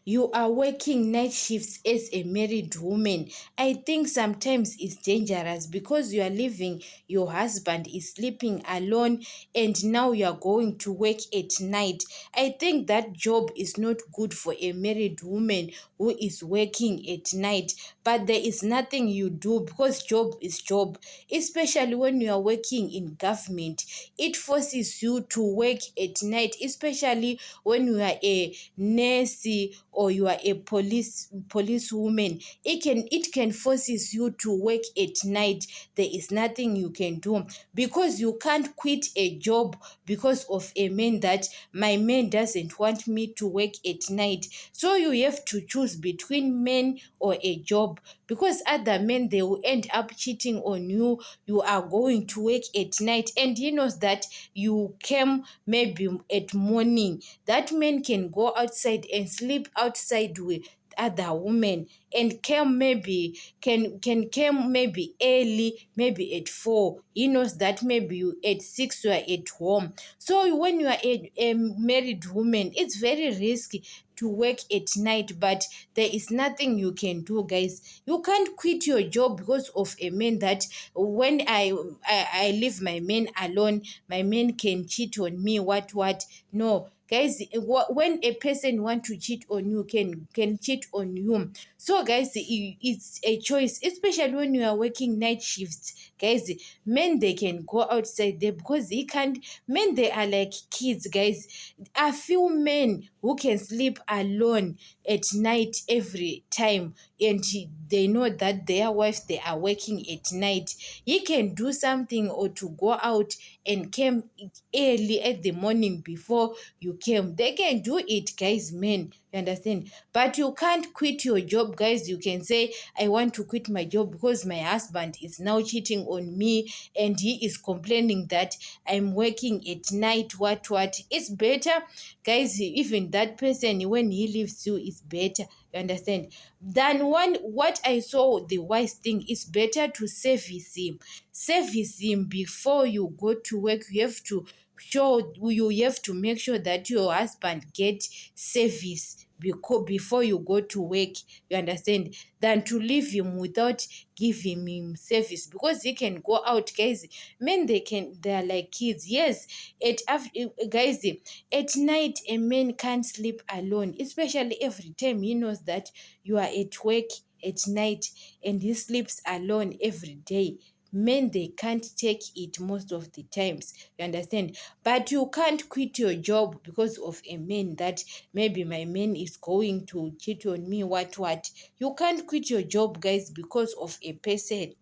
you are working night shifts as a married woman, I think sometimes it's dangerous because you are leaving your husband is sleeping alone, and now you are going to work at night. I think that job is not good for a married woman who is working at night. But there is nothing you do because job is job, especially when you are working in government. It forces you to work at night, especially when you are a nurse or you are a policewoman. It can forces you to work at night. There is nothing you can do because you can't quit a job because of a man that my man doesn't want me to work at night. So you have to choose between men or a job, because other men, they will end up cheating on you. You are going to work at night and he knows that you came maybe at morning. That man can go outside and sleep outside with other women and can come maybe early, maybe at 4. He knows that maybe you at 6 you are at home. So when you are a married woman, it's very risky to work at night, but there is nothing you can do, guys. You can't quit your job because of a man that when I leave my man alone, my man can cheat on me. What? No, guys. When a person want to cheat on you, can cheat on you. So, guys, it's a choice, especially when you are working night shifts, guys. Men, they can go outside there because he can't. Men, they are like kids, guys. A few men who can sleep alone at night every time, and they know that their wives, they are working at night. He can do something or to go out and came early at the morning before you came. They can do it, guys. Men, you understand? But you can't quit your job, guys. You can say, I want to quit my job because my husband is now cheating on me and he is complaining that I'm working at night. What? It's better, guys. Even that person, when he leaves you, is better. You understand? Than one, what I saw, the wise thing is better to service him. Service him before you go to work. You have to make sure that your husband get service before you go to work. You understand? Than to leave him without giving him service, because he can go out, guys. Men, they are like kids. Yes, guys, at night a man can't sleep alone, especially every time he knows that you are at work at night and he sleeps alone every day. Men, they can't take it most of the times. You understand? But you can't quit your job because of a man that maybe my man is going to cheat on me. What? You can't quit your job, guys, because of a person.